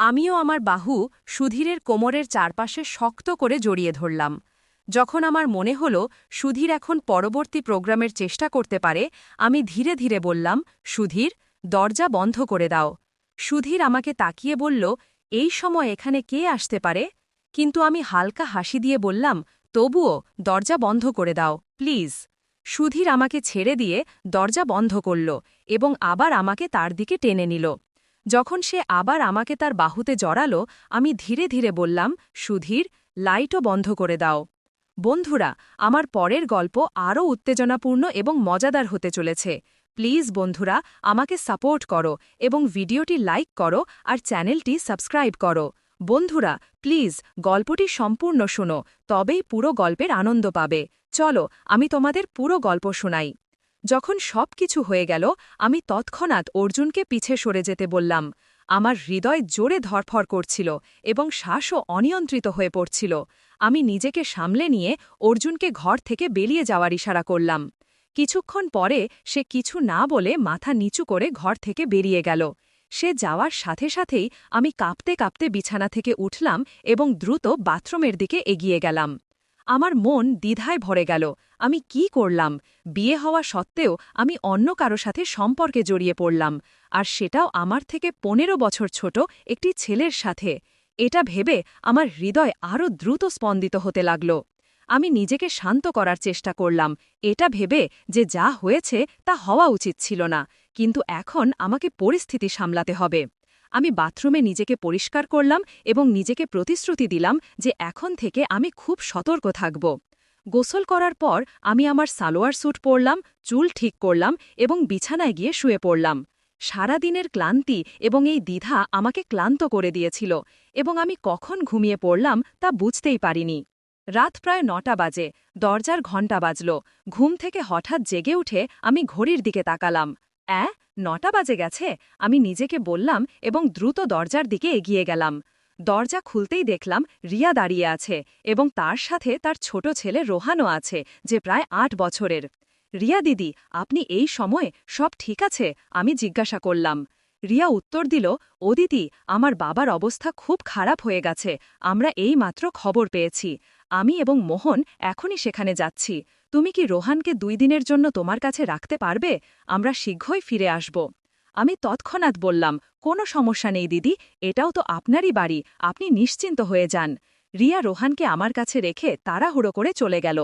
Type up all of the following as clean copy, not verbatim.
আমিও আমার বাহু সুধীরের কোমরের চারপাশে শক্ত করে জড়িয়ে ধরলাম। যখন আমার মনে হল সুধীর এখন পরবর্তী প্রোগ্রামের চেষ্টা করতে পারে, আমি ধীরে ধীরে বললাম, সুধীর, দরজা বন্ধ করে দাও। সুধীর আমাকে তাকিয়ে বলল, এই সময় এখানে কে আসতে পারে? কিন্তু আমি হালকা হাসি দিয়ে বললাম, তবুও দরজা বন্ধ করে দাও, প্লিজ। সুধীর আমাকে ছেড়ে দিয়ে দরজা বন্ধ করল এবং আবার আমাকে তার দিকে টেনে নিল। যখন সে আবার আমাকে তার বাহুতে জড়াল, আমি ধীরে ধীরে বললাম, সুধীর, লাইটও বন্ধ করে দাও। বন্ধুরা, আমার পরের গল্প আরও উত্তেজনাপূর্ণ এবং মজাদার হতে চলেছে। প্লিজ বন্ধুরা, আমাকে সাপোর্ট করো এবং ভিডিওটি লাইক করো আর চ্যানেলটি সাবস্ক্রাইব করো। বন্ধুরা, প্লিজ গল্পটি সম্পূর্ণ শোনো, তবেই পুরো গল্পের আনন্দ পাবে। চলো, আমি তোমাদের পুরো গল্প শোনাই। যখন সব কিছু হয়ে গেল, আমি তৎক্ষণাৎ অর্জুনকে পিছে সরে যেতে বললাম। আমার হৃদয় জোরে ধরফর করছিল এবং শ্বাসও অনিয়ন্ত্রিত হয়ে পড়ছিল। আমি নিজেকে সামলে নিয়ে অর্জুনকে ঘর থেকে বেরিয়ে যাওয়ার ইশারা করলাম। কিছুক্ষণ পরে সে কিছু না বলে মাথা নিচু করে ঘর থেকে বেরিয়ে গেল। সে যাওয়ার সাথে সাথেই আমি কাঁপতে কাঁপতে বিছানা থেকে উঠলাম এবং দ্রুত বাথরুমের দিকে এগিয়ে গেলাম। আমার মন দ্বিধায় ভরে গেল। আমি কি করলাম? বিয়ে হওয়া সত্ত্বেও আমি অন্য কারো সাথে সম্পর্কে জড়িয়ে পড়লাম, আর সেটাও আমার থেকে ১৫ বছর ছোট একটি ছেলের সাথে। এটা ভেবে আমার হৃদয় আরও দ্রুত স্পন্দিত হতে লাগল। আমি নিজেকে শান্ত করার চেষ্টা করলাম, এটা ভেবে যে যা হয়েছে তা হওয়া উচিত ছিল না, কিন্তু এখন আমাকে পরিস্থিতি সামলাতে হবে। আমি বাথরুমে নিজেকে পরিষ্কার করলাম এবং নিজেকে প্রতিশ্রুতি দিলাম যে এখন থেকে আমি খুব সতর্ক থাকব। গোসল করার পর আমি আমার সালোয়ার স্যুট পরলাম, চুল ঠিক করলাম এবং বিছানায় গিয়ে শুয়ে পড়লাম। সারাদিনের ক্লান্তি এবং এই দ্বিধা আমাকে ক্লান্ত করে দিয়েছিল এবং আমি কখন ঘুমিয়ে পড়লাম তা বুঝতেই পারিনি। রাত প্রায় ৯টা বাজে, দরজার ঘণ্টা বাজল। ঘুম থেকে হঠাৎ জেগে উঠে আমি ঘড়ির দিকে তাকালাম। ৯টা বাজে গেছে, আমি নিজেকে বললাম এবং দ্রুত দরজার দিকে এগিয়ে গেলাম। দরজা খুলতেই দেখলাম রিয়া দাঁড়িয়ে আছে এবং তার সাথে তার ছোট ছেলে রোহানও আছে, যে প্রায় ৮ বছরের। রিয়া দিদি, আপনি এই সময়ে সব ঠিক আছে? আমি জিজ্ঞাসা করলাম। রিয়া উত্তর দিল, ও দিদি, আমার বাবার অবস্থা খুব খারাপ হয়ে গেছে, আমরা এই মাত্র খবর পেয়েছি। আমি এবং মোহন এখনই সেখানে যাচ্ছি। তুমি কি রোহানকে ২ দিনের জন্য তোমার কাছে রাখতে পারবে? আমরা শীঘ্রই ফিরে আসব। আমি তৎক্ষণাৎ বললাম, কোনো সমস্যা নেই দিদি, এটাও তো আপনারই বাড়ি, আপনি নিশ্চিন্ত হয়ে যান। রিয়া রোহানকে আমার কাছে রেখে তাড়াহুড়ো করে চলে গেল।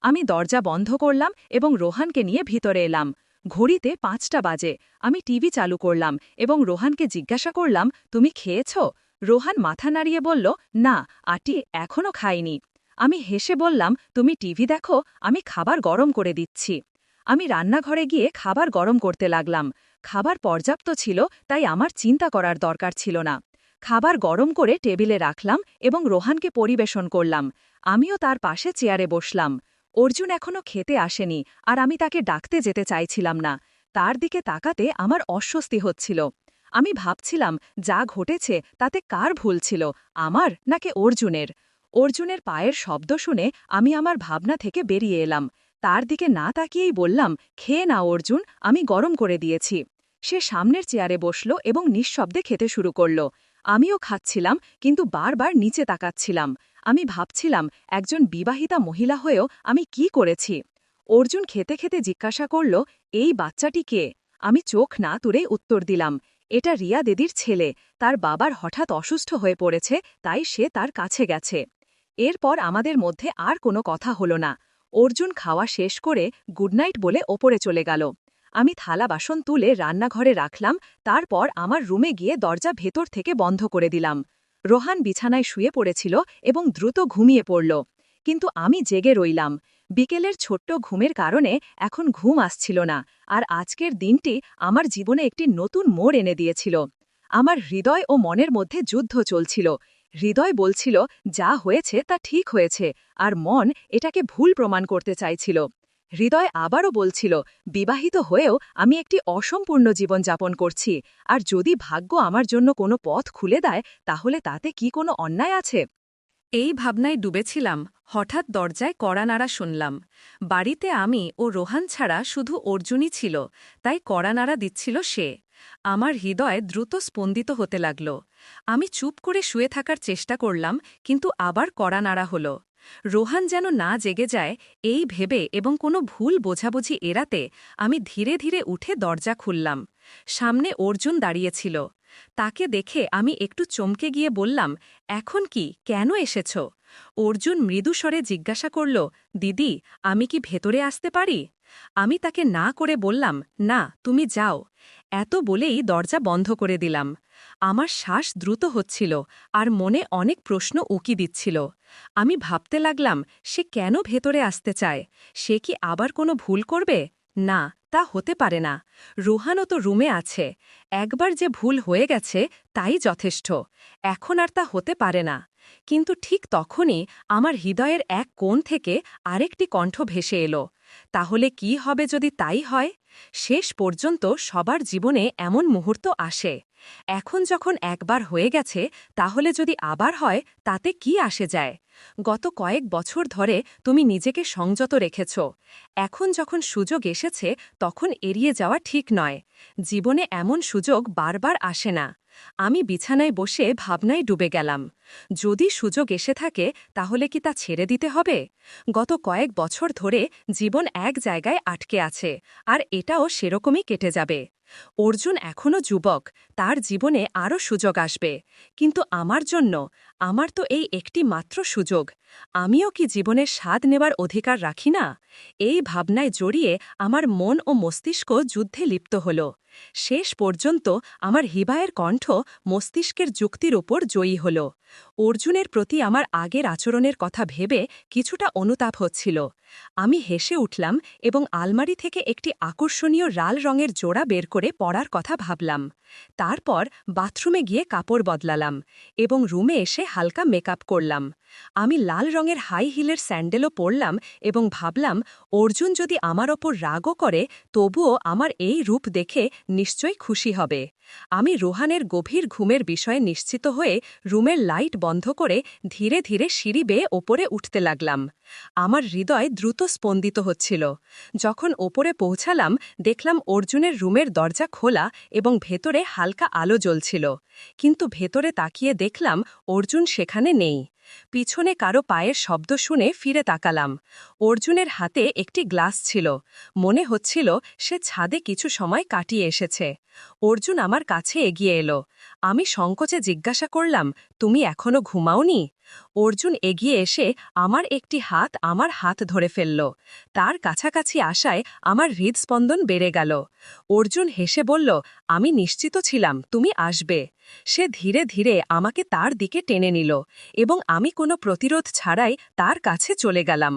আমি দরজা বন্ধ করলাম এবং রোহানকে নিয়ে ভিতরে এলাম। ঘড়িতে ৫টা বাজে। আমি টিভি চালু করলাম এবং রোহানকে জিজ্ঞাসা করলাম, তুমি খেয়েছ? রোহান মাথা নাড়িয়ে বলল, না আটি, এখনও খাইনি। আমি হেসে বললাম, তুমি টিভি দেখো, আমি খাবার গরম করে দিচ্ছি। আমি রান্নাঘরে গিয়ে খাবার গরম করতে লাগলাম। খাবার পর্যাপ্ত ছিল, তাই আমার চিন্তা করার দরকার ছিল না। খাবার গরম করে টেবিলে রাখলাম এবং রোহানকে পরিবেশন করলাম। আমিও তার পাশে চেয়ারে বসলাম। অর্জুন এখনও খেতে আসেনি, আর আমি তাকে ডাকতে যেতে চাইছিলাম না। তার দিকে তাকাতে আমার অস্বস্তি হচ্ছিল। আমি ভাবছিলাম, যা ঘটেছে তাতে কার ভুল ছিল, আমার নাকি অর্জুনের? অর্জুনের পায়ের শব্দ শুনে আমি আমার ভাবনা থেকে বেরিয়ে এলাম। তার দিকে না তাকিয়েই বললাম, খেয়ে না অর্জুন, আমি গরম করে দিয়েছি। সে সামনের চেয়ারে বসল এবং নিঃশব্দে খেতে শুরু করল। আমিও খাচ্ছিলাম, কিন্তু বারবার নিচে তাকাচ্ছিলাম। আমি ভাবছিলাম, একজন বিবাহিতা মহিলা হয়েও আমি কি করেছি? অর্জুন খেতে খেতে জিজ্ঞাসা করল, এই বাচ্চাটি কে? আমি চোখ না তুলে উত্তর দিলাম, এটা রিয়া দিদির ছেলে, তার বাবার হঠাৎ অসুস্থ হয়ে পড়েছে, তাই সে তার কাছে গেছে। এরপর আমাদের মধ্যে আর কোনো কথা হলো না। অর্জুন খাওয়া শেষ করে গুডনাইট বলে ওপরে চলে গেল। আমি থালা বাসন তুলে রান্নাঘরে রাখলাম, তারপর আমার রুমে গিয়ে দরজা ভেতর থেকে বন্ধ করে দিলাম। রোহান বিছানায় শুয়ে পড়েছিল এবং দ্রুত ঘুমিয়ে পড়ল, কিন্তু আমি জেগে রইলাম। বিকেলের ছোট্ট ঘুমের কারণে এখন ঘুম আসছিল না, আর আজকের দিনটি আমার জীবনে একটি নতুন মোড় এনে দিয়েছিল। আমার হৃদয় ও মনের মধ্যে যুদ্ধ চলছিল। হৃদয় বলছিল, যা হয়েছে তা ঠিক হয়েছে, আর মন এটাকে ভুল প্রমাণ করতে চাইছিল। হৃদয় আবারও বলছিল, বিবাহিত হয়েও আমি একটি অসম্পূর্ণ জীবন যাপন করছি, আর যদি ভাগ্য আমার জন্য কোনো পথ খুলে দেয়, তাহলে তাতে কি কোনো অন্যায় আছে? এই ভাবনায় ডুবেছিলাম, হঠাৎ দরজায় কড়া নাড়া শুনলাম। বাড়িতে আমি ও রোহান ছাড়া শুধু অর্জুনই ছিল, তাই কড়া নাড়া দিচ্ছিল সে। আমার হৃদয় দ্রুত স্পন্দিত হতে লাগল। আমি চুপ করে শুয়ে থাকার চেষ্টা করলাম, কিন্তু আবার কড়া নাড়া হল। রোহান যেন না জেগে যায় এই ভেবে এবং কোনো ভুল বোঝাবুঝি এড়াতে আমি ধীরে ধীরে উঠে দরজা খুললাম। সামনে অর্জুন দাঁড়িয়েছিল। তাকে দেখে আমি একটু চমকে গিয়ে বললাম, এখন কি, কেন এসেছ? অর্জুন মৃদুস্বরে জিজ্ঞাসা করল, দিদি, আমি কি ভেতরে আসতে পারি? আমি তাকে না করে বললাম, না, তুমি যাও। এত বলেই দরজা বন্ধ করে দিলাম। আমার শ্বাস দ্রুত হচ্ছিল আর মনে অনেক প্রশ্ন উকি দিচ্ছিল। আমি ভাবতে লাগলাম, সে কেন ভেতরে আসতে চায়? সে কি আবার কোনো ভুল করবে? না, তা হতে পারে না। রোহানও তো রুমে আছে। একবার যে ভুল হয়ে গেছে তাই যথেষ্ট। এখন আর তা হতে পারে না। কিন্তু ঠিক তখনই আমার হৃদয়ের এক কোণ থেকে আরেকটি কণ্ঠ ভেসে এলো, তাহলে কি হবে যদি তাই হয়? শেষ পর্যন্ত সবার জীবনে এমন মুহূর্ত আসে। এখন যখন একবার হয়ে গেছে, তাহলে যদি আবার হয় তাতে কি আসে যায়? গত কয়েক বছর ধরে তুমি নিজেকে সংযত রেখেছ। এখন যখন সুযোগ এসেছে তখন এড়িয়ে যাওয়া ঠিক নয়। জীবনে এমন সুযোগ বারবার আসে না। আমি বিছানায় বসে ভাবনায় ডুবে গেলাম। যদি সুযোগ এসে থাকে তাহলে কি তা ছেড়ে দিতে হবে? গত কয়েক বছর ধরে জীবন এক জায়গায় আটকে আছে, আর এটাও সেরকমই কেটে যাবে। অর্জুন এখনও যুবক, তার জীবনে আরও সুযোগ আসবে। কিন্তু আমার জন্য, আমার তো এই একটি মাত্র সুযোগ। আমিও কি জীবনের স্বাদ নেবার অধিকার রাখি না? এই ভাবনায় জড়িয়ে আমার মন ও মস্তিষ্ক যুদ্ধে লিপ্ত হল। শেষ পর্যন্ত আমার হৃদয়ের কণ্ঠ মস্তিষ্কের যুক্তির ওপর জয়ী হল। অর্জুনের প্রতি আমার আগের আচরণের কথা ভেবে কিছুটা অনুতাপ হচ্ছিল। আমি হেসে উঠলাম এবং আলমারি থেকে একটি আকর্ষণীয় লাল রঙের জোড়া বের করে পরার কথা ভাবলাম। তারপর বাথরুমে গিয়ে কাপড় বদলালাম এবং রুমে এসে হালকা মেকআপ করলাম। আমি লাল রঙের হাই হিলের স্যান্ডেলও পরলাম এবং ভাবলাম, অর্জুন যদি আমার ওপর রাগও করে তবুও আমার এই রূপ দেখে নিশ্চয়ই খুশি হবে। আমি রোহানের গভীর ঘুমের বিষয়ে নিশ্চিত হয়ে রুমের লাইট বন্ধ করে ধীরে ধীরে সিঁড়ি বেয়ে ওপরে উঠতে লাগলাম। আমার হৃদয় দ্রুত স্পন্দিত হচ্ছিল। যখন ওপরে পৌঁছালাম দেখলাম অর্জুনের রুমের দরজা খোলা এবং ভেতরে হালকা আলো জ্বলছিল। কিন্তু ভেতরে তাকিয়ে দেখলাম অর্জুন সেখানে নেই। পিছনে কারো পায়ের শব্দ শুনে ফিরে তাকালাম। অর্জুনের হাতে একটি গ্লাস ছিল। মনে হচ্ছিল সে ছাদে কিছু সময় কাটিয়ে এসেছে। অর্জুন আমার কাছে এগিয়ে এলো। আমি সংকোচে জিজ্ঞাসা করলাম, তুমি এখনো ঘুমাওনি? অর্জুন এগিয়ে এসে আমার একটি হাত আমার হাত ধরে ফেলল। তার কাছাকাছি আসায় আমার হৃদস্পন্দন বেড়ে গেল। অর্জুন হেসে বলল, আমি নিশ্চিত ছিলাম তুমি আসবে। সে ধীরে ধীরে আমাকে তার দিকে টেনে নিল এবং আমি কোনো প্রতিরোধ ছাড়াই তার কাছে চলে গেলাম।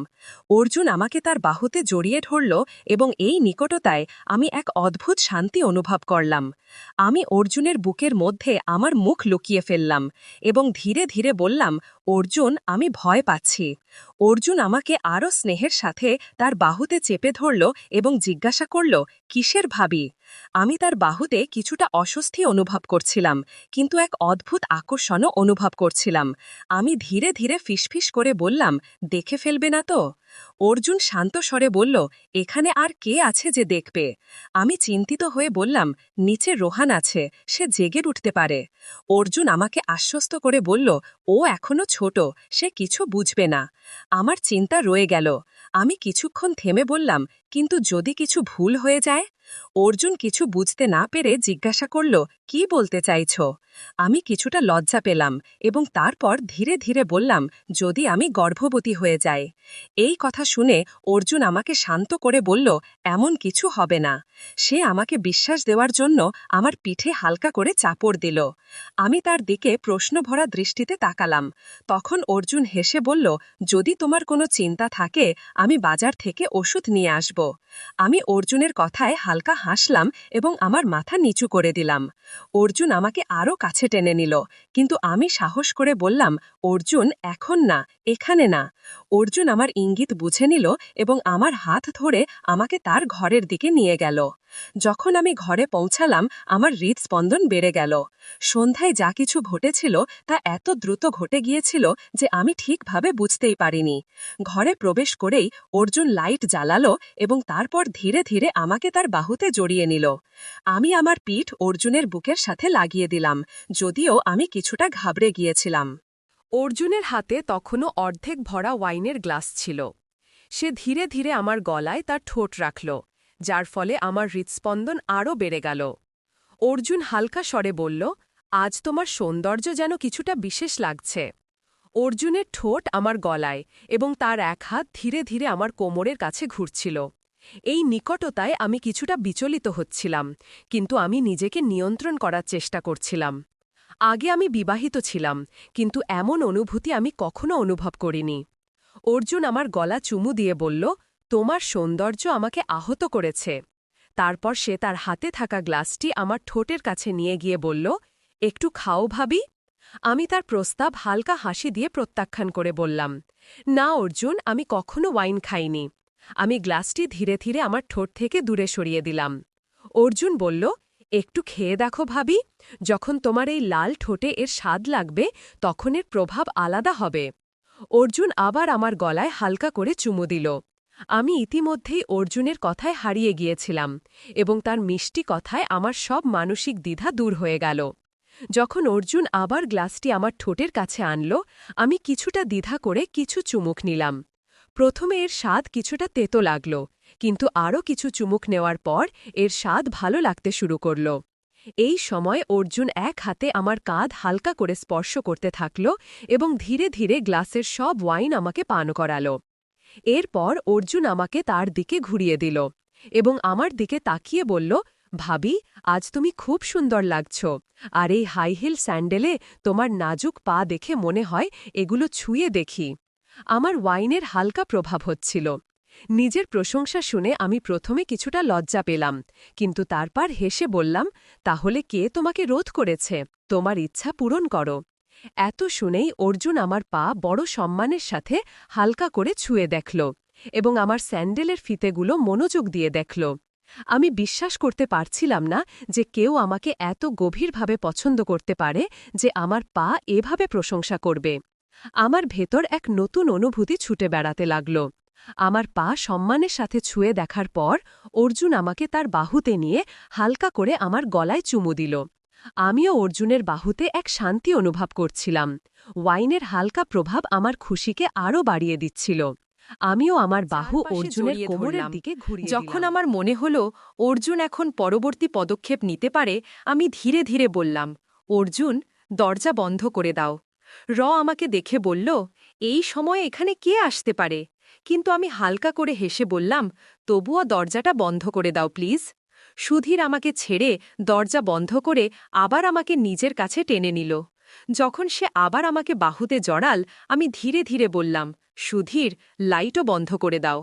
অর্জুন আমাকে তার বাহুতে জড়িয়ে ধরল এবং এই নিকটতায় আমি এক অদ্ভুত শান্তি অনুভব করলাম। আমি অর্জুনের বুকের মধ্যে আমার মুখ লুকিয়ে ফেললাম এবং ধীরে ধীরে বললাম, অর্জুন, আমি ভয় পাচ্ছি। অর্জুন আমাকে আরও স্নেহের সাথে তার বাহুতে চেপে ধরল এবং জিজ্ঞাসা করল, কিসের ভাবি? আমি তার বাহুতে কিছুটা অস্বস্তি অনুভব করছিলাম, কিন্তু এক অদ্ভুত আকর্ষণও অনুভব করছিলাম। আমি ধীরে ধীরে ফিসফিস করে বললাম, দেখে ফেলবে না তো? অর্জুন শান্ত স্বরে বলল, এখানে আর কে আছে যে দেখবে? আমি চিন্তিত হয়ে বললাম, নিচে রোহান আছে, সে জেগে উঠতে পারে। অর্জুন আমাকে আশ্বস্ত করে বলল, ও এখনো ছোট, সে কিছু বুঝবে না। আমার চিন্তা রয়ে গেল। আমি কিছুক্ষণ থেমে বললাম, কিন্তু যদি কিছু ভুল হয়ে যায়? অর্জুন কিছু বুঝতে না পেরে জিজ্ঞাসা করল, কি বলতে চাইছ? আমি কিছুটা লজ্জা পেলাম এবং তারপর ধীরে ধীরে বললাম, যদি আমি গর্ভবতী হয়ে যাই। এই কথা শুনে অর্জুন আমাকে শান্ত করে বলল, এমন কিছু হবে না। সে আমাকে বিশ্বাস দেওয়ার জন্য আমার পিঠে হালকা করে চাপড় দিল। আমি তার দিকে প্রশ্নভরা দৃষ্টিতে তাকালাম। তখন অর্জুন হেসে বলল, যদি তোমার কোনো চিন্তা থাকে আমি বাজার থেকে ওষুধ নিয়ে আসব। আমি অর্জুনের কথায় হালকা হাসলাম এবং আমার মাথা নিচু করে দিলাম। অর্জুন আমাকে আরও কাছে টেনে নিল, কিন্তু আমি সাহস করে বললাম, অর্জুন, এখন না, এখানে না। অর্জুন আমার ইঙ্গিত বুঝে নিল এবং আমার হাত ধরে আমাকে তার ঘরের দিকে নিয়ে গেল। যখন আমি ঘরে পৌঁছালাম আমার হৃদস্পন্দন বেড়ে গেল। সন্ধ্যায় যা কিছু ঘটেছিল তা এত দ্রুত ঘটে গিয়েছিল যে আমি ঠিকভাবে বুঝতেই পারিনি। ঘরে প্রবেশ করেই অর্জুন লাইট জ্বালালো এবং তারপর ধীরে ধীরে আমাকে তার বাহুতে জড়িয়ে নিল। আমি আমার পিঠ অর্জুনের বুকের সাথে লাগিয়ে দিলাম, যদিও আমি কিছুটা ঘাবড়ে গিয়েছিলাম। অর্জুনের হাতে তখনও অর্ধেক ভরা ওয়াইনের গ্লাস ছিল। সে ধীরে ধীরে আমার গলায় তার ঠোঁট রাখল, যার ফলে আমার হৃৎস্পন্দন আরও বেড়ে গেল। অর্জুন হালকা স্বরে বলল, আজ তোমার সৌন্দর্য যেন কিছুটা বিশেষ লাগছে। অর্জুনের ঠোঁট আমার গলায় এবং তার এক হাত ধীরে ধীরে আমার কোমরের কাছে ঘুরছিল। এই নিকটতায় আমি কিছুটা বিচলিত হচ্ছিলাম, কিন্তু আমি নিজেকে নিয়ন্ত্রণ করার চেষ্টা করছিলাম। আগে আমি বিবাহিত ছিলাম, কিন্তু এমন অনুভূতি আমি কখনো অনুভব করিনি। অর্জুন আমার গলা চুমু দিয়ে বলল, তোমার সৌন্দর্য আমাকে আহত করেছে। তারপর সে তার হাতে থাকা গ্লাসটি আমার ঠোঁটের কাছে নিয়ে গিয়ে বলল, একটু খাও ভাবি। আমি তার প্রস্তাব হালকা হাসি দিয়ে প্রত্যাখ্যান করে বললাম, না অর্জুন, আমি কখনো ওয়াইন খাইনি। আমি গ্লাসটি ধীরে ধীরে আমার ঠোঁট থেকে দূরে সরিয়ে দিলাম। অর্জুন বলল, একটু খেয়ে দেখো ভাবি, যখন তোমার এই লাল ঠোঁটে এর স্বাদ লাগবে তখন এর প্রভাব আলাদা হবে। অর্জুন আবার আমার গলায় হালকা করে চুমু দিল। আমি ইতিমধ্যেই অর্জুনের কথায় হারিয়ে গিয়েছিলাম এবং তার মিষ্টি কথায় আমার সব মানসিক দ্বিধা দূর হয়ে গেল। যখন অর্জুন আবার গ্লাসটি আমার ঠোঁটের কাছে আনল, আমি কিছুটা দ্বিধা করে কিছু চুমুক নিলাম। প্রথমে এর স্বাদ কিছুটা তেতো লাগল, কিন্তু আরও কিছু চুমুক নেওয়ার পর এর স্বাদ ভালো লাগতে শুরু করল। এই সময় অর্জুন এক হাতে আমার কাঁধ হালকা করে স্পর্শ করতে থাকল এবং ধীরে ধীরে গ্লাসের সব ওয়াইন আমাকে পান করাল। এরপর অর্জুন আমাকে তার দিকে ঘুরিয়ে দিল এবং আমার দিকে তাকিয়ে বলল, ভাবি, আজ তুমি খুব সুন্দর লাগছ, আর এই হাই হিল স্যান্ডেলে তোমার নাজুক পা দেখে মনে হয় এগুলো ছুঁয়ে দেখি। আমার ওয়াইনের হালকা প্রভাব হচ্ছিল। নিজের প্রশংসা শুনে আমি প্রথমে কিছুটা লজ্জা পেলাম, কিন্তু তারপর হেসে বললাম, তাহলে কে তোমাকে রোধ করেছে? তোমার ইচ্ছা পূরণ করো। এত শুনেই অর্জুন আমার পা বড় সম্মানের সাথে হালকা করে ছুঁয়ে দেখল এবং আমার স্যান্ডেলের ফিতেগুলো মনোযোগ দিয়ে দেখল। আমি বিশ্বাস করতে পারছিলাম না যে কেউ আমাকে এত গভীরভাবে পছন্দ করতে পারে যে আমার পা এভাবে প্রশংসা করবে। আমার ভেতর এক নতুন অনুভূতি ছুটে বেড়াতে লাগল। আমার পা সম্মানের সাথে ছুঁয়ে দেখার পর অর্জুন আমাকে তার বাহুতে নিয়ে হালকা করে আমার গলায় চুমু দিল। আমিও অর্জুনের বাহুতে এক শান্তি অনুভব করছিলাম। ওয়াইনের হালকা প্রভাব আমার খুশিকে আরও বাড়িয়ে দিচ্ছিল। আমিও আমার বাহু অর্জুনের কোমরের দিকে ঘুরিয়ে দিলাম। যখন আমার মনে হল অর্জুন এখন পরবর্তী পদক্ষেপ নিতে পারে, আমি ধীরে ধীরে বললাম, অর্জুন, দরজা বন্ধ করে দাও। আমাকে দেখে বলল, এই সময়ে এখানে কে আসতে পারে? কিন্তু আমি হালকা করে হেসে বললাম, তবুও দরজাটা বন্ধ করে দাও প্লিজ। সুধীর আমাকে ছেড়ে দরজা বন্ধ করে আবার আমাকে নিজের কাছে টেনে নিল। যখন সে আবার আমাকে বাহুতে জড়াল, আমি ধীরে ধীরে বললাম, সুধীর, লাইটও বন্ধ করে দাও।